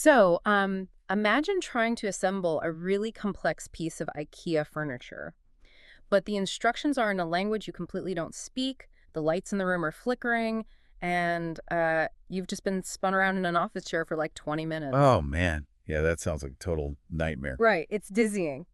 So, imagine trying to assemble a really complex piece of IKEA furniture, but the instructions are in a language you completely don't speak, the lights in the room are flickering, and you've just been spun around in an office chair for like 20 minutes. Oh, man. Yeah, that sounds like a total nightmare. Right, it's dizzying.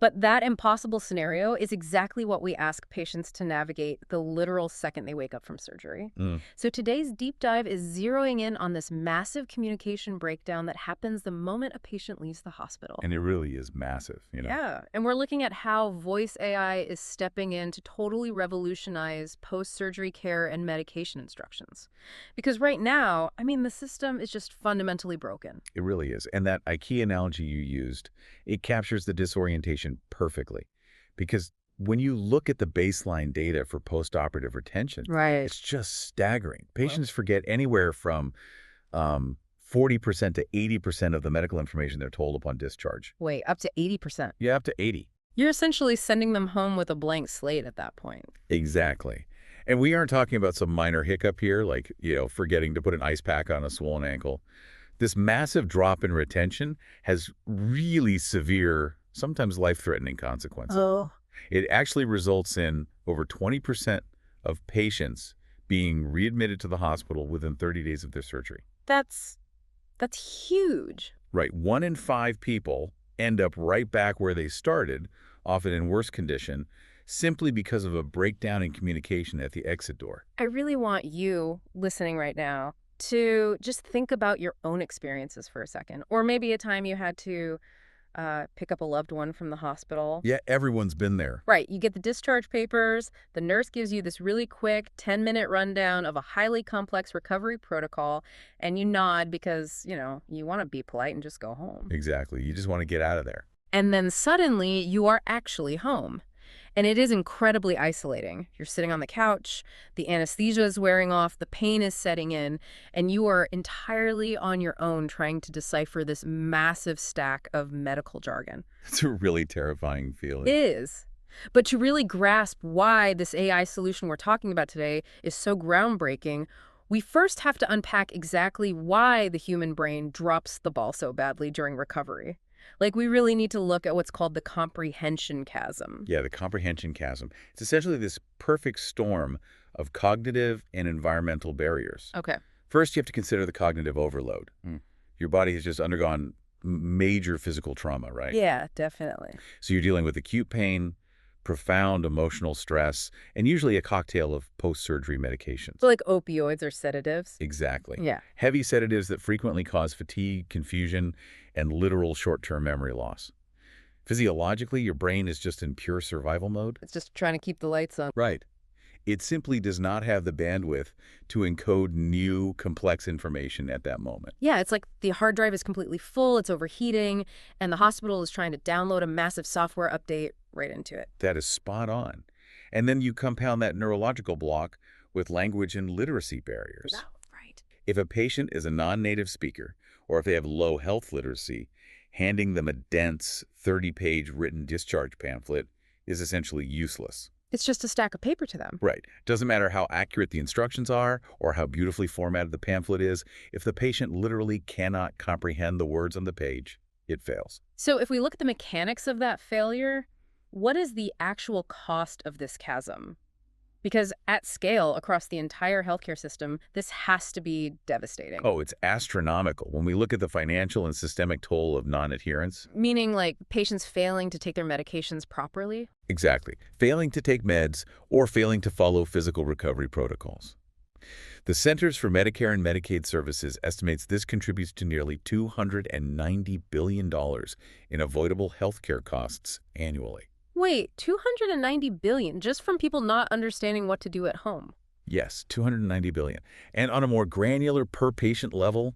But that impossible scenario is exactly what we ask patients to navigate the literal second they wake up from surgery. Mm. So today's deep dive is zeroing in on this massive communication breakdown that happens the moment a patient leaves the hospital. And it really is massive. Yeah, and we're looking at how voice AI is stepping in to totally revolutionize post-surgery care and medication instructions. Because right now, I mean, the system is just fundamentally broken. It really is. And that IKEA analogy you used, it captures the disorientation perfectly. Because when you look at the baseline data for postoperative retention, Right. it's just staggering. Well, Patients forget anywhere from 40% to 80% of the medical information they're told upon discharge. wait, up to 80%. Yeah, up to 80. You're essentially sending them home with a blank slate at that point. Exactly. And we aren't talking about some minor hiccup here, like, forgetting to put an ice pack on a swollen ankle. This massive drop in retention has really severe, sometimes life-threatening consequences. Oh. It actually results in over 20% of patients being readmitted to the hospital within 30 days of their surgery. That's that's huge. Right, 1 in 5 people end up right back where they started, often in worse condition, simply because of a breakdown in communication at the exit door. I really want you listening right now to just think about your own experiences for a second, or maybe a time you had to pick up a loved one from the hospital. Yeah, everyone's been there. Right, you get the discharge papers, the nurse gives you this really quick 10-minute rundown of a highly complex recovery protocol, and you nod because, you want to be polite and just go home. Exactly. You just want to get out of there. And then suddenly you are actually home. And it is incredibly isolating. You're sitting on the couch, the anesthesia is wearing off, the pain is setting in, and you are entirely on your own trying to decipher this massive stack of medical jargon. It's a really terrifying It feeling. is. But to really grasp why this AI solution we're talking about today is so groundbreaking, we first have to unpack exactly why the human brain drops the ball so badly during recovery. Like, we really need to look at what's called the comprehension chasm. Yeah, the comprehension chasm. It's essentially this perfect storm of cognitive and environmental barriers. Okay. First, you have to consider the cognitive overload. Your body has just undergone major physical trauma, right? Yeah, definitely. So you're dealing with acute pain, profound emotional stress, and usually a cocktail of post-surgery medications. So like opioids or sedatives? Exactly. Yeah. Heavy sedatives that frequently cause fatigue, confusion, and literal short-term memory loss. Physiologically, your brain is just in pure survival mode. It's just trying to keep the lights on. Right. It simply does not have the bandwidth to encode new, complex information at that moment. Yeah, it's like the hard drive is completely full, it's overheating, and the hospital is trying to download a massive software update right into it. That is spot on. And then you compound that neurological block with language and literacy barriers. No, right. If a patient is a non-native speaker, or if they have low health literacy, handing them a dense 30-page written discharge pamphlet is essentially useless. It's just a stack of paper to them. Right. Doesn't matter how accurate the instructions are or how beautifully formatted the pamphlet is, if the patient literally cannot comprehend the words on the page, it fails. So if we look at the mechanics of that failure, what is the actual cost of this chasm? Because at scale, across the entire healthcare system, this has to be devastating. Oh, it's astronomical. When we look at the financial and systemic toll of non-adherence. Meaning, like, patients failing to take their medications properly? Exactly. Failing to take meds or failing to follow physical recovery protocols. The Centers for Medicare and Medicaid Services estimates this contributes to nearly $290 billion in avoidable healthcare costs annually. Wait, 290 billion just from people not understanding what to do at home. Yes, $290 billion. And on a more granular per-patient level,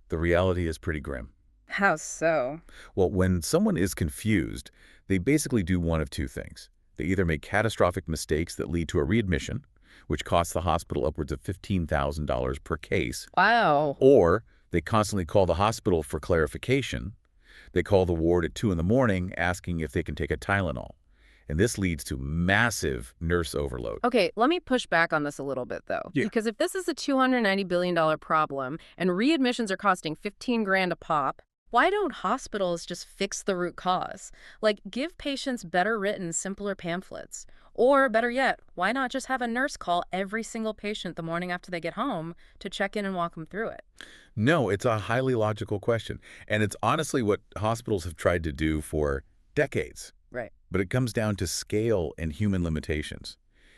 the reality is pretty grim. How so? Well, when someone is confused, they basically do one of two things. They either make catastrophic mistakes that lead to a readmission, which costs the hospital upwards of $15,000 per case, Wow. or they constantly call the hospital for clarification. They call the ward at 2 in the morning asking if they can take a Tylenol. and this leads to massive nurse overload. Okay, let me push back on this a little bit, though. Yeah. Because if this is a $290 billion problem and readmissions are costing 15 grand a pop, why don't hospitals just fix the root cause? Like, give patients better written, simpler pamphlets. Or, better yet, why not just have a nurse call every single patient the morning after they get home to check in and walk them through it? No, it's a highly logical question, and it's honestly what hospitals have tried to do for decades. Right. But it comes down to scale and human limitations.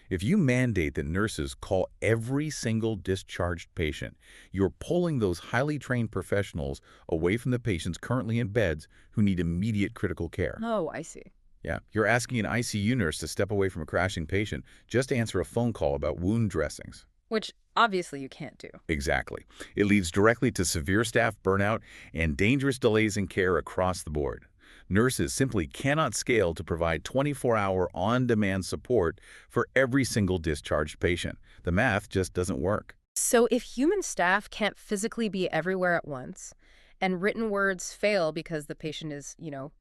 If you mandate that nurses call every single discharged patient, you're pulling those highly trained professionals away from the patients currently in beds who need immediate critical care. Oh, I see. Yeah, you're asking an ICU nurse to step away from a crashing patient just to answer a phone call about wound dressings. Which, obviously, you can't do. Exactly. It leads directly to severe staff burnout and dangerous delays in care across the board. Nurses simply cannot scale to provide 24-hour on-demand support for every single discharged patient. The math just doesn't work. So if human staff can't physically be everywhere at once, and written words fail because the patient is,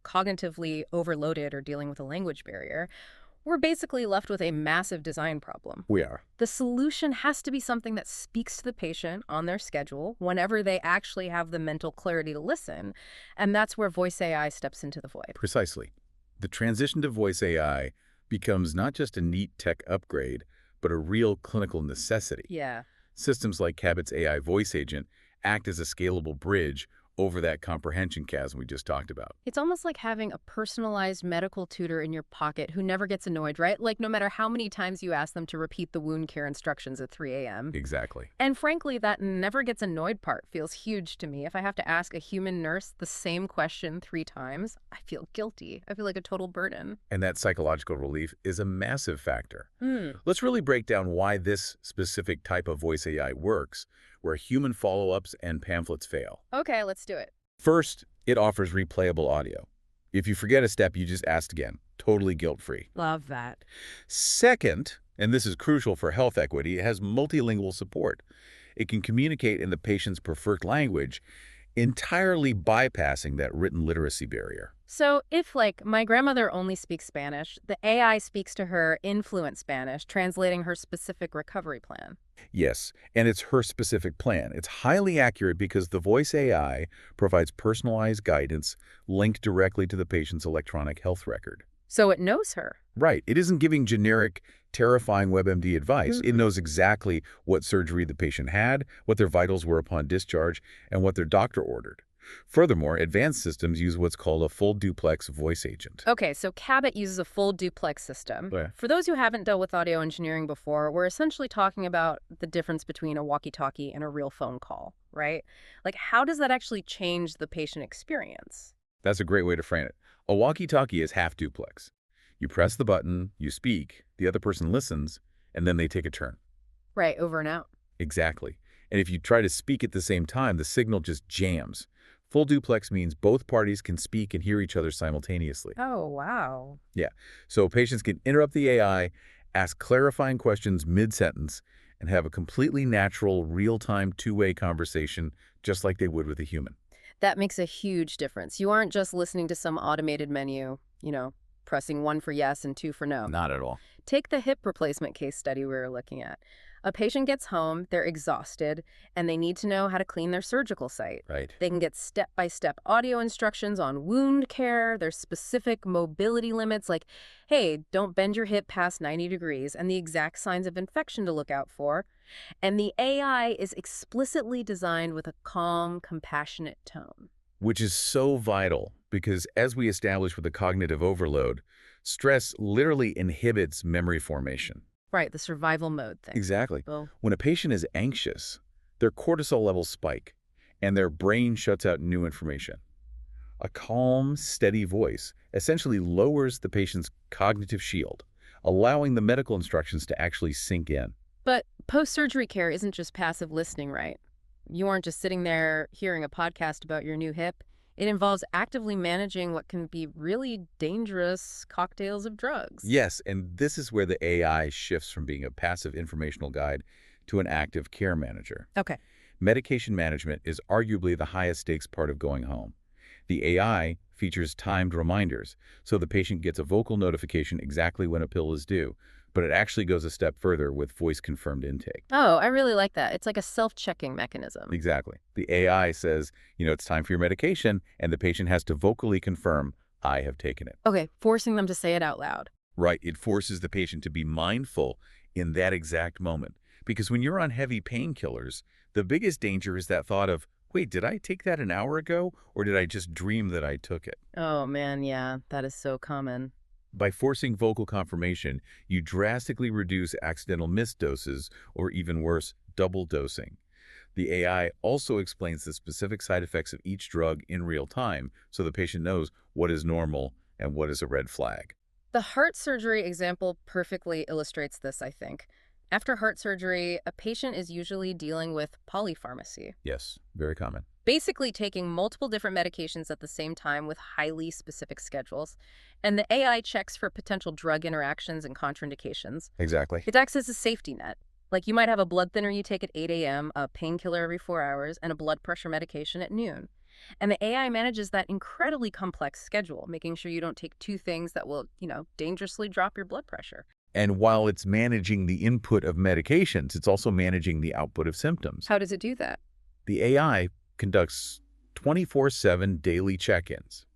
cognitively overloaded or dealing with a language barrier, we're basically left with a massive design problem. We are. The solution has to be something that speaks to the patient on their schedule whenever they actually have the mental clarity to listen, and that's where voice AI steps into the void. Precisely. The transition to voice AI becomes not just a neat tech upgrade, but a real clinical necessity. Yeah. Systems like Cabot's AI voice agent act as a scalable bridge over that comprehension chasm we just talked about. It's almost like having a personalized medical tutor in your pocket who never gets annoyed, right? Like no matter how many times you ask them to repeat the wound care instructions at 3 a.m. Exactly. And frankly, that never gets annoyed part feels huge to me. If I have to ask a human nurse the same question 3 times, I feel guilty. I feel like a total burden. And that psychological relief is a massive factor. Hmm. Let's really break down why this specific type of voice AI works, where human follow-ups and pamphlets fail. Okay, let's do it. First, it offers replayable audio. If you forget a step, you just ask again, totally guilt-free. Love that. Second, and this is crucial for health equity, it has multilingual support. It can communicate in the patient's preferred language, entirely bypassing that written literacy barrier. So if, like, my grandmother only speaks Spanish, the AI speaks to her in fluent Spanish, translating her specific recovery plan. Yes, and it's her specific plan. It's highly accurate because the voice AI provides personalized guidance linked directly to the patient's electronic health record. So it knows her. Right. It isn't giving generic, terrifying WebMD advice. It knows exactly what surgery the patient had, what their vitals were upon discharge, and what their doctor ordered. Furthermore, advanced systems use what's called a full duplex voice agent. Okay, so Cabot uses a full duplex system. Yeah. For those who haven't dealt with audio engineering before, we're essentially talking about the difference between a walkie-talkie and a real phone call, right? Like, how does that actually change the patient experience? That's a great way to frame it. A walkie-talkie is half duplex. You press the button, you speak, the other person listens, and then they take a turn. Right, over and out. Exactly. And if you try to speak at the same time, the signal just jams. Full duplex means both parties can speak and hear each other simultaneously. Oh, wow. Yeah, so patients can interrupt the AI, ask clarifying questions mid-sentence, and have a completely natural, real-time, two-way conversation just like they would with a human. That makes a huge difference. You aren't just listening to some automated menu, pressing 1 for yes and 2 for no. Not at all. Take the hip replacement case study we were looking at. A patient gets home, they're exhausted, and they need to know how to clean their surgical site. Right. They can get step-by-step audio instructions on wound care. There's specific mobility limits like, hey, don't bend your hip past 90 degrees, and the exact signs of infection to look out for. And the AI is explicitly designed with a calm, compassionate tone. Which is so vital because as we established with the cognitive overload, stress literally inhibits memory formation. Right, the survival mode thing. Exactly. Well, When a patient is anxious, their cortisol levels spike and their brain shuts out new information. A calm, steady voice essentially lowers the patient's cognitive shield, allowing the medical instructions to actually sink in. but post-surgery care isn't just passive listening, right? You aren't just sitting there hearing a podcast about your new hip. It involves actively managing what can be really dangerous cocktails of drugs. Yes, and this is where the AI shifts from being a passive informational guide to an active care manager. Okay. Medication management is arguably the highest stakes part of going home. The AI features timed reminders, so the patient gets a vocal notification exactly when a pill is due, but it actually goes a step further with voice-confirmed intake. Oh, I really like that. It's like a self-checking mechanism. Exactly. The AI says, it's time for your medication, and the patient has to vocally confirm, I have taken it. Okay, forcing them to say it out loud. Right. It forces the patient to be mindful in that exact moment. Because when you're on heavy painkillers, the biggest danger is that thought of, wait, did I take that an hour ago, or did I just dream that I took it? Oh man, yeah, that is so common. By forcing vocal confirmation, you drastically reduce accidental missed doses, or even worse, double dosing. The AI also explains the specific side effects of each drug in real time, so the patient knows what is normal and what is a red flag. The heart surgery example perfectly illustrates this, I think. After heart surgery, a patient is usually dealing with polypharmacy, Yes, very common. basically taking multiple different medications at the same time with highly specific schedules. And the AI checks for potential drug interactions and contraindications. Exactly. It acts as a safety net. Like you might have a blood thinner you take at 8 a.m., a painkiller every 4 hours, and a blood pressure medication at noon. And the AI manages that incredibly complex schedule, making sure you don't take two things that will, dangerously drop your blood pressure. And while it's managing the input of medications, it's also managing the output of symptoms. How does it do that? The AI conducts 24/7 daily check-ins.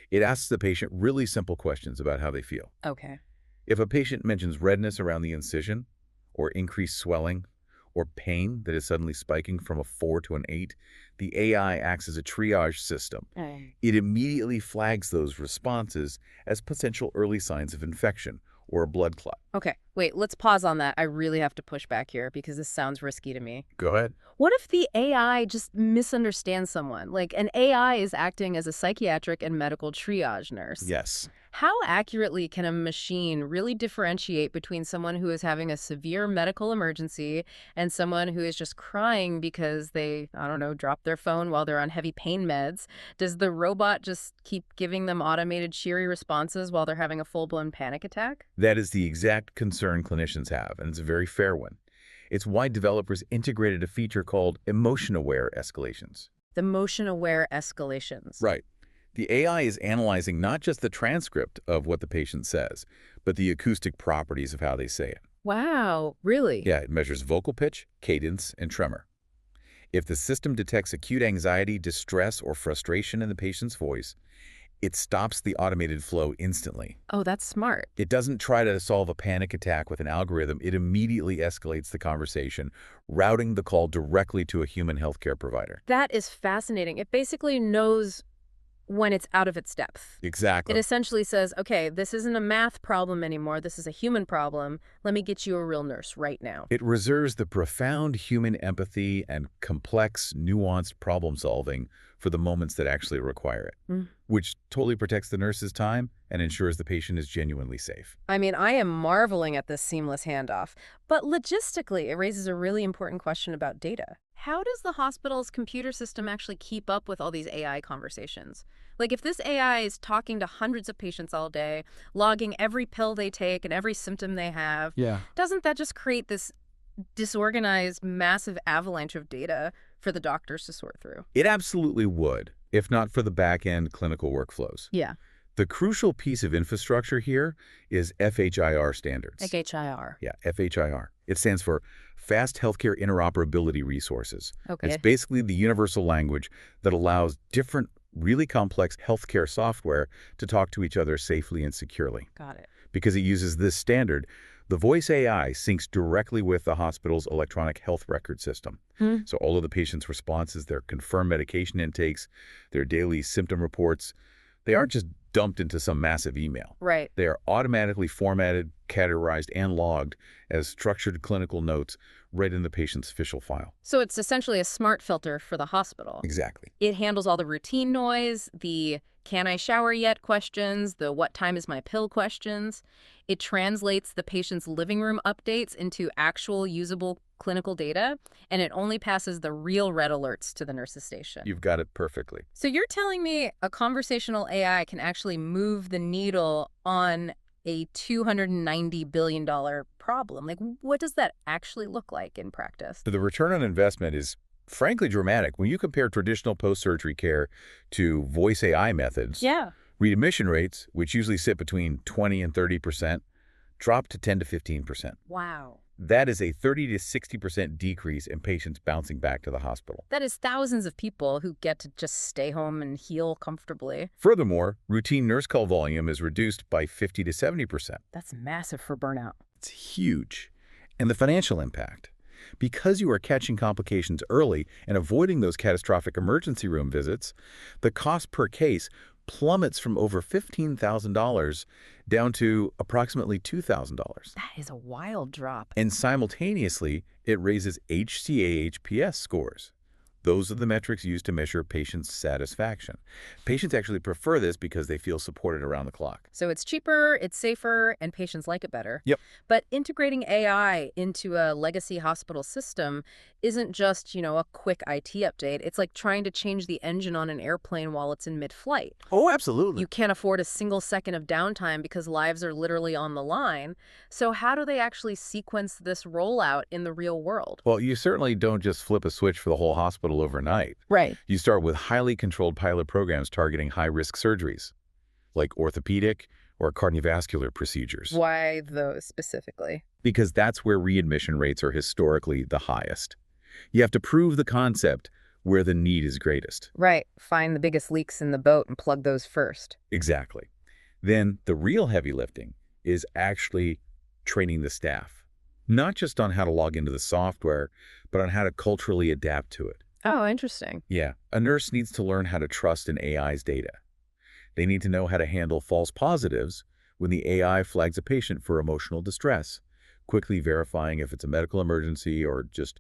It asks the patient really simple questions about how they feel. Okay. If a patient mentions redness around the incision, or increased swelling, or pain that is suddenly spiking from a 4 to an 8, the AI acts as a triage system. It immediately flags those responses as potential early signs of infection or a blood clot. Okay, wait, let's pause on that. I really have to push back here because this sounds risky to me. Go ahead. What if the AI just misunderstands someone? Like an AI is acting as a psychiatric and medical triage nurse. Yes. How accurately can a machine really differentiate between someone who is having a severe medical emergency and someone who is just crying because they, I don't know, dropped their phone while they're on heavy pain meds? Does the robot just keep giving them automated cheery responses while they're having a full-blown panic attack? That is the exact concern clinicians have, and it's a very fair one. It's why developers integrated a feature called emotion-aware escalations. The motion-aware escalations. Right. The AI is analyzing not just the transcript of what the patient says, but the acoustic properties of how they say it. Wow, really? Yeah, it measures vocal pitch, cadence, and tremor. If the system detects acute anxiety, distress, or frustration in the patient's voice, it stops the automated flow instantly. Oh, that's smart. It doesn't try to solve a panic attack with an algorithm. It immediately escalates the conversation, routing the call directly to a human healthcare provider. That is fascinating. It basically knows when it's out of its depth. Exactly. It essentially says, okay, this isn't a math problem anymore. This is a human problem. Let me get you a real nurse right now. It reserves the profound human empathy and complex, nuanced problem solving for the moments that actually require it, which totally protects the nurse's time and ensures the patient is genuinely safe. I mean, I am marveling at this seamless handoff, but logistically, it raises a really important question about data. How does the hospital's computer system actually keep up with all these AI conversations? Like, if this AI is talking to hundreds of patients all day, logging every pill they take and every symptom they have, doesn't that just create this disorganized, massive avalanche of data for the doctors to sort through? It absolutely would, if not for the back-end clinical workflows. Yeah. The crucial piece of infrastructure here is FHIR standards. FHIR. Yeah, FHIR. It stands for Fast Healthcare Interoperability Resources. Okay. It's basically the universal language that allows different, really complex healthcare software to talk to each other safely and securely. Got it. Because it uses this standard, the voice AI syncs directly with the hospital's electronic health record system. So all of the patient's responses, their confirmed medication intakes, their daily symptom reports, they aren't just dumped into some massive email. Right. They are automatically formatted, categorized, and logged as structured clinical notes right in the patient's official file. So it's essentially a smart filter for the hospital. Exactly. It handles all the routine noise, the can I shower yet questions, the what time is my pill questions. It translates the patient's living room updates into actual usable clinical data, and it only passes the real red alerts to the nurse's station. You've got it perfectly. So you're telling me a conversational AI can actually move the needle on a $290 billion problem? Like, what does that actually look like in practice? So the return on investment is frankly dramatic. When you compare traditional post-surgery care to voice AI methods, Yeah. readmission rates, which usually sit between 20 and 30%, drop to 10 to 15%. Wow. That is a 30 to 60% decrease in patients bouncing back to the hospital. That is thousands of people who get to just stay home and heal comfortably. Furthermore, routine nurse call volume is reduced by 50 to 70%. That's massive for burnout. It's huge. And the financial impact. Because you are catching complications early and avoiding those catastrophic emergency room visits, the cost per case plummets from over $15,000 down to approximately $2,000. That is a wild drop. And simultaneously, it raises HCA-HPS scores. Those are the metrics used to measure patient satisfaction. Patients actually prefer this because they feel supported around the clock. So it's cheaper, it's safer, and patients like it better. Yep. But integrating AI into a legacy hospital system isn't just, a quick IT update. It's like trying to change the engine on an airplane while it's in mid-flight. Oh, absolutely. You can't afford a single second of downtime because lives are literally on the line. So how do they actually sequence this rollout in the real world? Well, you certainly don't just flip a switch for the whole hospital overnight. Right. You start with highly controlled pilot programs targeting high-risk surgeries, like orthopedic or cardiovascular procedures, Why those specifically? because that's where readmission rates are historically the highest. You have to prove the concept where the need is greatest. Right. Find the biggest leaks in the boat and plug those first. Exactly. Then the real heavy lifting is actually training the staff, not just on how to log into the software, but on how to culturally adapt to it. Oh, interesting. Yeah, a nurse needs to learn how to trust an AI's data. They need to know how to handle false positives when the AI flags a patient for emotional distress, quickly verifying if it's a medical emergency or just,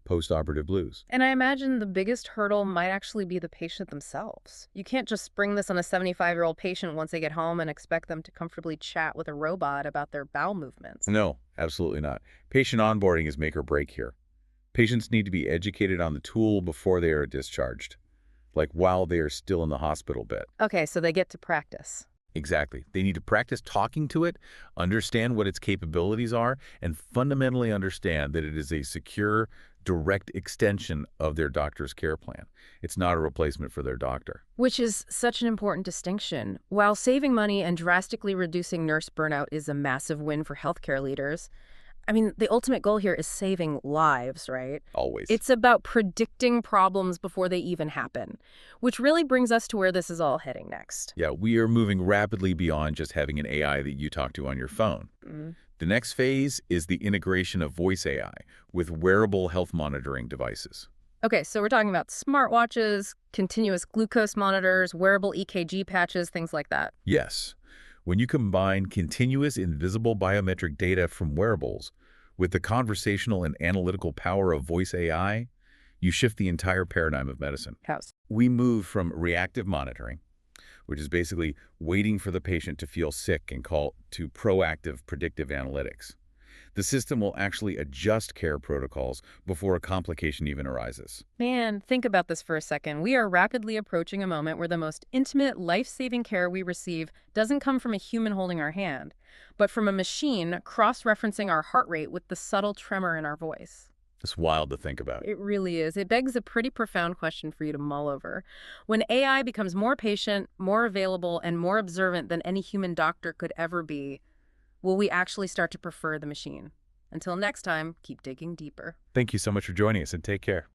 post-operative blues. And I imagine the biggest hurdle might actually be the patient themselves. You can't just spring this on a 75-year-old patient once they get home and expect them to comfortably chat with a robot about their bowel movements. No, absolutely not. Patient onboarding is make or break here. Patients need to be educated on the tool before they are discharged, like while they are still in the hospital bed. Okay, so they get to practice. Exactly. They need to practice talking to it, understand what its capabilities are, and fundamentally understand that it is a secure, direct extension of their doctor's care plan. It's not a replacement for their doctor. Which is such an important distinction. While saving money and drastically reducing nurse burnout is a massive win for healthcare leaders, the ultimate goal here is saving lives, right? Always. It's about predicting problems before they even happen, which really brings us to where this is all heading next. Yeah, we are moving rapidly beyond just having an AI that you talk to on your phone. The next phase is the integration of voice AI with wearable health monitoring devices. Okay, so we're talking about smartwatches, continuous glucose monitors, wearable EKG patches, things like that. Yes. When you combine continuous invisible biometric data from wearables with the conversational and analytical power of voice AI, you shift the entire paradigm of medicine. House. We move from reactive monitoring, which is basically waiting for the patient to feel sick and call, to proactive predictive analytics. The system will actually adjust care protocols before a complication even arises. Man, think about this for a second. We are rapidly approaching a moment where the most intimate, life-saving care we receive doesn't come from a human holding our hand, but from a machine cross-referencing our heart rate with the subtle tremor in our voice. It's wild to think about. It really is. It begs a pretty profound question for you to mull over. When AI becomes more patient, more available, and more observant than any human doctor could ever be, will we actually start to prefer the machine? Until next time, keep digging deeper. Thank you so much for joining us, and take care.